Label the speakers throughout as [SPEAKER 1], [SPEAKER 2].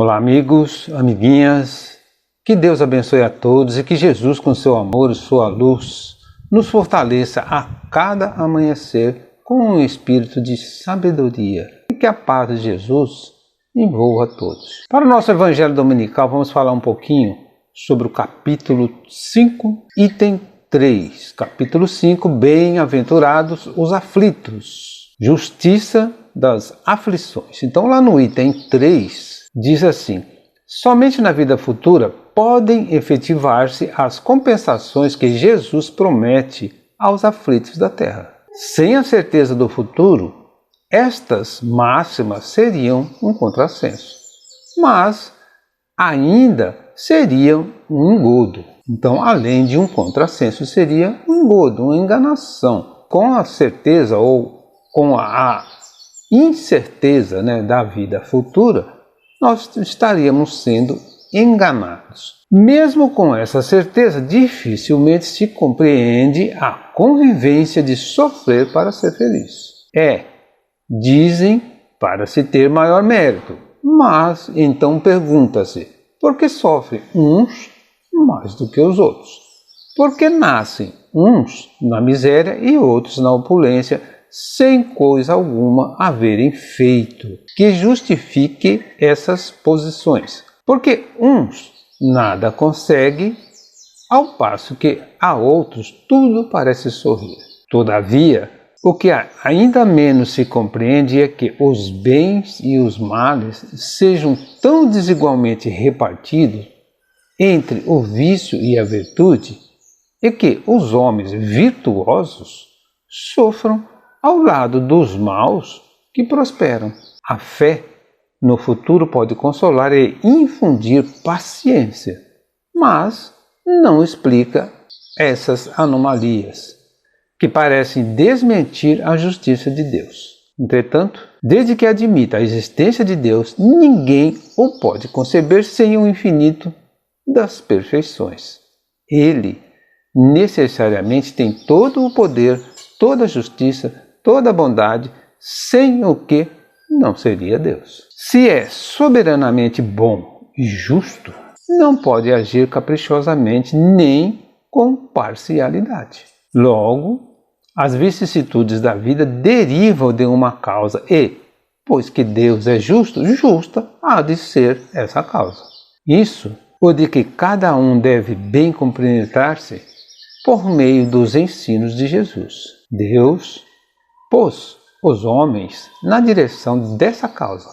[SPEAKER 1] Olá, amigos, amiguinhas, que Deus abençoe a todos e que Jesus, com seu amor e sua luz, nos fortaleça a cada amanhecer com um espírito de sabedoria e que a paz de Jesus envolva a todos. Para o nosso Evangelho Dominical, vamos falar um pouquinho sobre o capítulo 5, item 3. Capítulo 5, bem-aventurados os aflitos, justiça das aflições. Então, lá no item 3, diz assim: somente na vida futura podem efetivar-se as compensações que Jesus promete aos aflitos da terra. Sem a certeza do futuro, estas máximas seriam um contrassenso, mas ainda seriam um engodo. Então, além de um contrassenso, seria um engodo, uma enganação. Com a certeza ou com a incerteza, da vida futura, nós estaríamos sendo enganados. Mesmo com essa certeza, dificilmente se compreende a convivência de sofrer para ser feliz. Dizem para se ter maior mérito, mas então pergunta-se, por que sofrem uns mais do que os outros? Por que nascem uns na miséria e outros na opulência, sem coisa alguma haverem feito que justifique essas posições? Porque uns nada conseguem, ao passo que a outros tudo parece sorrir. Todavia, o que ainda menos se compreende é que os bens e os males sejam tão desigualmente repartidos entre o vício e a virtude, e que os homens virtuosos sofram ao lado dos maus que prosperam. A fé no futuro pode consolar e infundir paciência, mas não explica essas anomalias que parecem desmentir a justiça de Deus. Entretanto, desde que admita a existência de Deus, ninguém o pode conceber sem o infinito das perfeições. Ele necessariamente tem todo o poder, toda a justiça, toda a bondade, sem o que não seria Deus. Se é soberanamente bom e justo, não pode agir caprichosamente nem com parcialidade. Logo, as vicissitudes da vida derivam de uma causa e, pois que Deus é justo, justa há de ser essa causa. Isso, o de que cada um deve bem compreender-se por meio dos ensinos de Jesus. Deus pôs os homens na direção dessa causa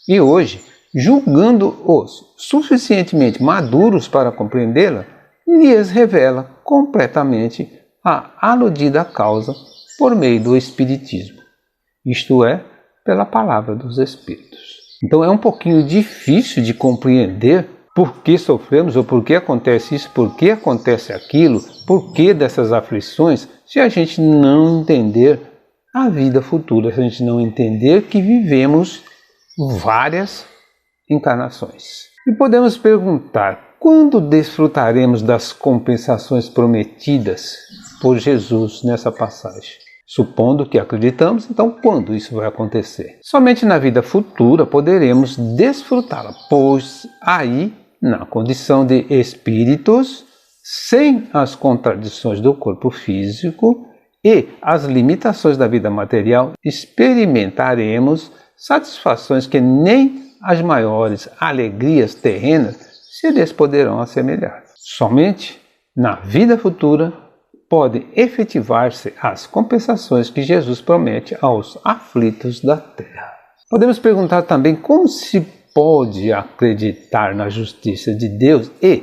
[SPEAKER 1] e hoje, julgando-os suficientemente maduros para compreendê-la, lhes revela completamente a aludida causa por meio do Espiritismo, isto é, pela palavra dos Espíritos. Então é um pouquinho difícil de compreender por que sofremos, ou por que acontece isso, por que acontece aquilo, por que dessas aflições, se a gente não entender a vida futura, se a gente não entender que vivemos várias encarnações. E podemos perguntar, quando desfrutaremos das compensações prometidas por Jesus nessa passagem? Supondo que acreditamos, então quando isso vai acontecer? Somente na vida futura poderemos desfrutá-la, pois aí, na condição de espíritos, sem as contradições do corpo físico e as limitações da vida material, experimentaremos satisfações que nem as maiores alegrias terrenas se lhes poderão assemelhar. Somente na vida futura podem efetivar-se as compensações que Jesus promete aos aflitos da terra. Podemos perguntar também como se pode acreditar na justiça de Deus e,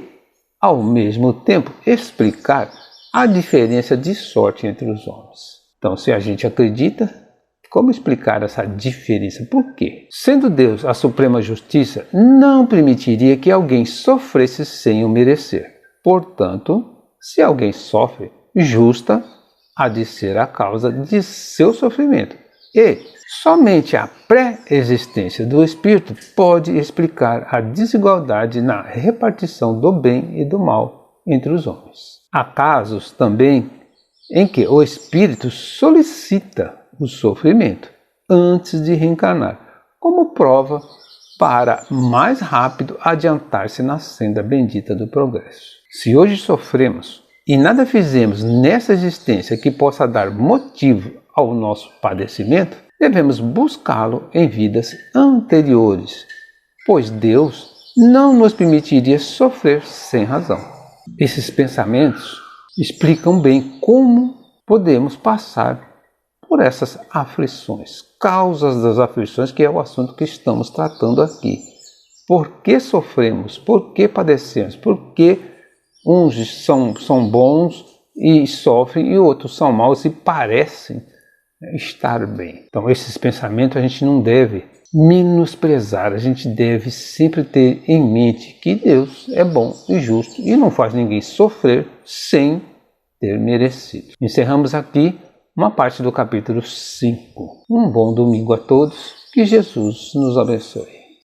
[SPEAKER 1] ao mesmo tempo, explicar a diferença de sorte entre os homens. Então, se a gente acredita, como explicar essa diferença? Por quê? Sendo Deus a suprema justiça, não permitiria que alguém sofresse sem o merecer. Portanto, se alguém sofre, justa há de ser a causa de seu sofrimento. E somente a pré-existência do espírito pode explicar a desigualdade na repartição do bem e do mal entre os homens. Há casos também em que o espírito solicita o sofrimento antes de reencarnar, como prova para mais rápido adiantar-se na senda bendita do progresso. Se hoje sofremos e nada fizemos nessa existência que possa dar motivo ao nosso padecimento, devemos buscá-lo em vidas anteriores, pois Deus não nos permitiria sofrer sem razão. Esses pensamentos explicam bem como podemos passar por essas aflições, causas das aflições, que é o assunto que estamos tratando aqui. Por que sofremos? Por que padecemos? Por que uns são bons e sofrem e outros são maus e parecem estar bem? Então, esses pensamentos a gente não deve menosprezar, a gente deve sempre ter em mente que Deus é bom e justo e não faz ninguém sofrer sem ter merecido. Encerramos aqui uma parte do capítulo 5. Um bom domingo a todos, que Jesus nos abençoe.